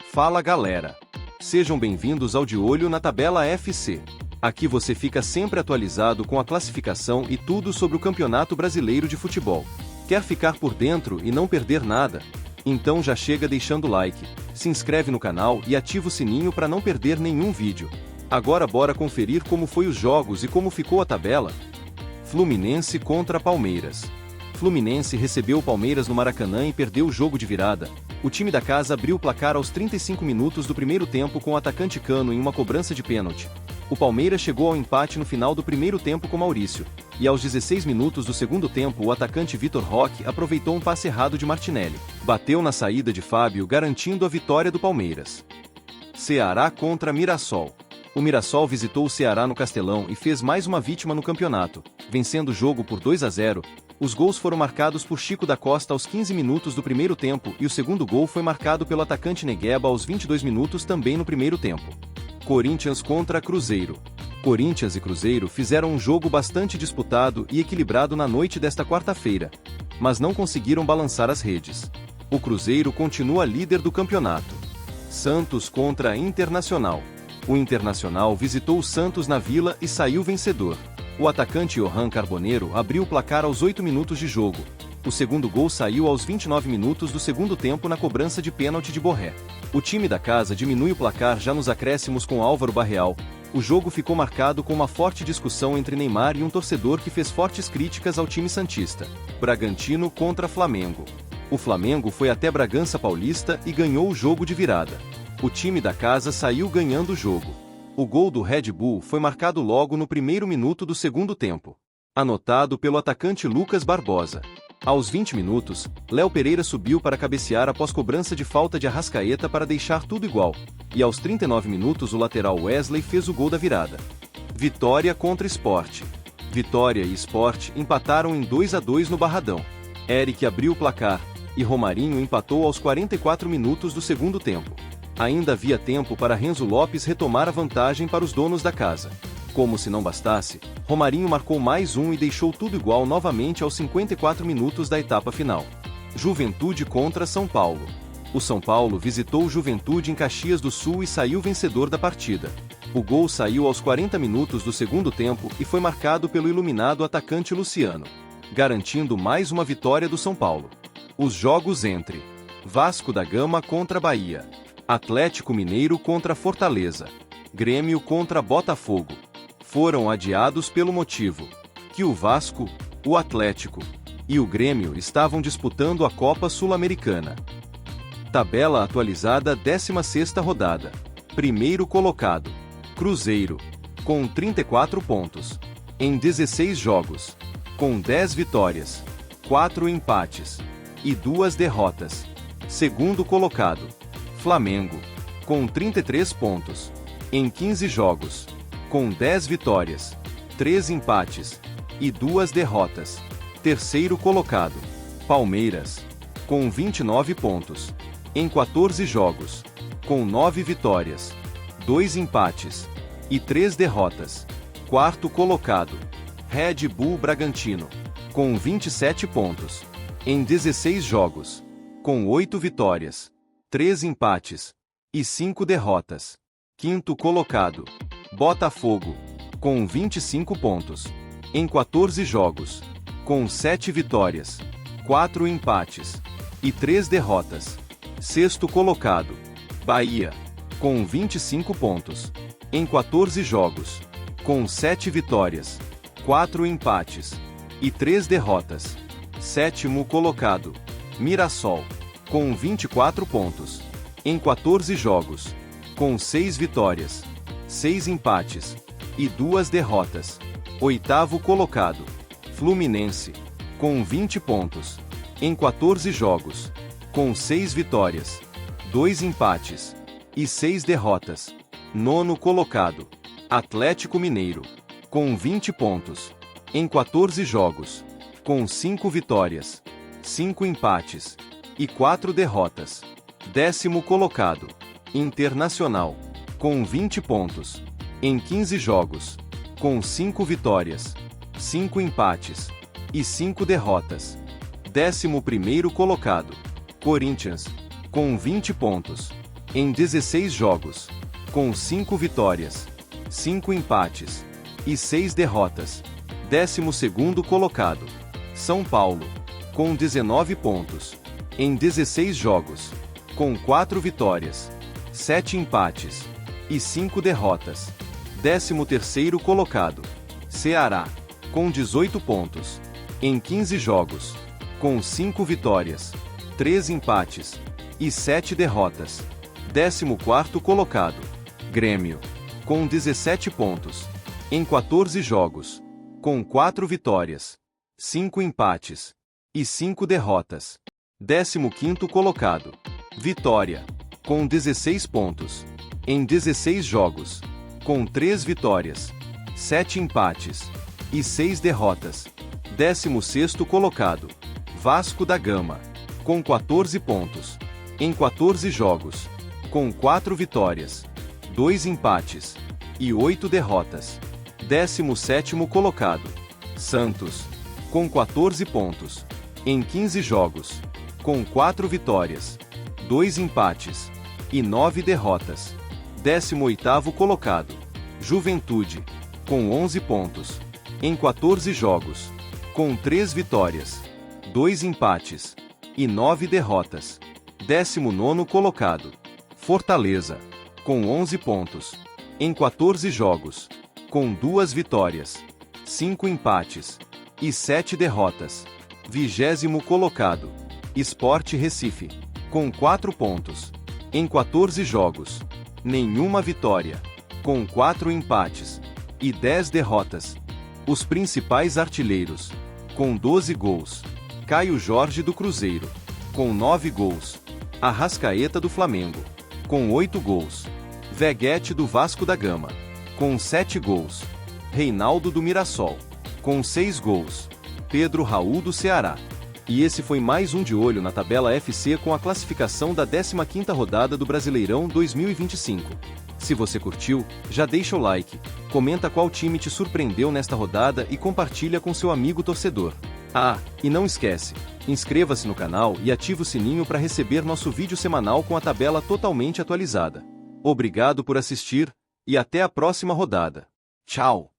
Fala galera! Sejam bem-vindos ao De Olho na Tabela FC. Aqui você fica sempre atualizado com a classificação e tudo sobre o Campeonato Brasileiro de Futebol. Quer ficar por dentro e não perder nada? Então já chega deixando o like, se inscreve no canal e ativa o sininho para não perder nenhum vídeo. Agora bora conferir como foi os jogos e como ficou a tabela? Fluminense contra Palmeiras. Fluminense recebeu o Palmeiras no Maracanã e perdeu o jogo de virada. O time da casa abriu o placar aos 35 minutos do primeiro tempo com o atacante Cano em uma cobrança de pênalti. O Palmeiras chegou ao empate no final do primeiro tempo com Maurício, e aos 16 minutos do segundo tempo o atacante Vitor Roque aproveitou um passe errado de Martinelli. Bateu na saída de Fábio, garantindo a vitória do Palmeiras. Ceará contra Mirassol. O Mirassol visitou o Ceará no Castelão e fez mais uma vítima no campeonato, vencendo o jogo por 2-0. Os gols foram marcados por Chico da Costa aos 15 minutos do primeiro tempo e o segundo gol foi marcado pelo atacante Negueba aos 22 minutos também no primeiro tempo. Corinthians contra Cruzeiro. Corinthians e Cruzeiro fizeram um jogo bastante disputado e equilibrado na noite desta quarta-feira, mas não conseguiram balançar as redes. O Cruzeiro continua líder do campeonato. Santos contra Internacional. O Internacional visitou o Santos na Vila e saiu vencedor. O atacante Johan Carboneiro abriu o placar aos 8 minutos de jogo. O segundo gol saiu aos 29 minutos do segundo tempo na cobrança de pênalti de Borré. O time da casa diminui o placar já nos acréscimos com Álvaro Barreal. O jogo ficou marcado com uma forte discussão entre Neymar e um torcedor que fez fortes críticas ao time santista. Bragantino contra Flamengo. O Flamengo foi até Bragança Paulista e ganhou o jogo de virada. O time da casa saiu ganhando o jogo. O gol do Red Bull foi marcado logo no primeiro minuto do segundo tempo. Anotado pelo atacante Lucas Barbosa. Aos 20 minutos, Léo Pereira subiu para cabecear após cobrança de falta de Arrascaeta para deixar tudo igual. E aos 39 minutos o lateral Wesley fez o gol da virada. Vitória contra Sport. Vitória e Sport empataram em 2-2 no Barradão. Eric abriu o placar, e Romarinho empatou aos 44 minutos do segundo tempo. Ainda havia tempo para Renzo Lopes retomar a vantagem para os donos da casa. Como se não bastasse, Romarinho marcou mais um e deixou tudo igual novamente aos 54 minutos da etapa final. Juventude contra São Paulo. O São Paulo visitou o Juventude em Caxias do Sul e saiu vencedor da partida. O gol saiu aos 40 minutos do segundo tempo e foi marcado pelo iluminado atacante Luciano, garantindo mais uma vitória do São Paulo. Os jogos entre Vasco da Gama contra Bahia. Atlético Mineiro contra Fortaleza. Grêmio contra Botafogo. Foram adiados pelo motivo que o Vasco, o Atlético e o Grêmio estavam disputando a Copa Sul-Americana. Tabela atualizada 16ª rodada. Primeiro colocado, Cruzeiro, com 34 pontos, em 16 jogos, com 10 vitórias, 4 empates e 2 derrotas. Segundo colocado, Flamengo, com 33 pontos, em 15 jogos, com 10 vitórias, 3 empates e 2 derrotas. Terceiro colocado, Palmeiras, com 29 pontos, em 14 jogos, com 9 vitórias, 2 empates e 3 derrotas. Quarto colocado, Red Bull Bragantino, com 27 pontos, em 16 jogos, com 8 vitórias, 3 empates e 5 derrotas. Quinto colocado, Botafogo, com 25 pontos, em 14 jogos, com 7 vitórias, 4 empates e 3 derrotas. Sexto colocado, Bahia, com 25 pontos, em 14 jogos, com 7 vitórias, 4 empates e 3 derrotas. Sétimo colocado, Mirassol, com 24 pontos, em 14 jogos, com 6 vitórias, 6 empates e 2 derrotas. Oitavo colocado, Fluminense, com 20 pontos, em 14 jogos, com 6 vitórias, 2 empates e 6 derrotas. Nono colocado, Atlético Mineiro, com 20 pontos, em 14 jogos, com 5 vitórias, 5 empates e 4 derrotas. Décimo colocado, Internacional, com 20 pontos, em 15 jogos, com 5 vitórias, 5 empates e 5 derrotas. 11º colocado, Corinthians, com 20 pontos, em 16 jogos, com 5 vitórias, 5 empates e 6 derrotas. 12º colocado, São Paulo, com 19 pontos, em 16 jogos, com 4 vitórias, 7 empates e 5 derrotas. 13º colocado, Ceará, com 18 pontos, em 15 jogos, com 5 vitórias, 3 empates e 7 derrotas. 14º colocado, Grêmio, com 17 pontos, em 14 jogos, com 4 vitórias, 5 empates e 5 derrotas. 15º colocado, Vitória, com 16 pontos, em 16 jogos, com 3 vitórias, 7 empates e 6 derrotas. 16º colocado, Vasco da Gama, com 14 pontos, em 14 jogos, com 4 vitórias, 2 empates e 8 derrotas. 17º colocado, Santos, com 14 pontos, em 15 jogos, com 4 vitórias, 2 empates e 9 derrotas. 18º colocado, Juventude, com 11 pontos, em 14 jogos, com 3 vitórias, 2 empates e 9 derrotas. 19º colocado, Fortaleza, com 11 pontos, em 14 jogos, com 2 vitórias, 5 empates e 7 derrotas. 20º colocado, Sport Recife, com 4 pontos, em 14 jogos, nenhuma vitória, com 4 empates e 10 derrotas. Os principais artilheiros, com 12 gols, Caio Jorge do Cruzeiro, com 9 gols, Arrascaeta do Flamengo, com 8 gols, Veguete do Vasco da Gama, com 7 gols, Reinaldo do Mirassol, com 6 gols, Pedro Raul do Ceará. E esse foi mais um De Olho na Tabela FC com a classificação da 15ª rodada do Brasileirão 2025. Se você curtiu, já deixa o like, comenta qual time te surpreendeu nesta rodada e compartilha com seu amigo torcedor. Ah, e não esquece, inscreva-se no canal e ative o sininho para receber nosso vídeo semanal com a tabela totalmente atualizada. Obrigado por assistir, e até a próxima rodada. Tchau!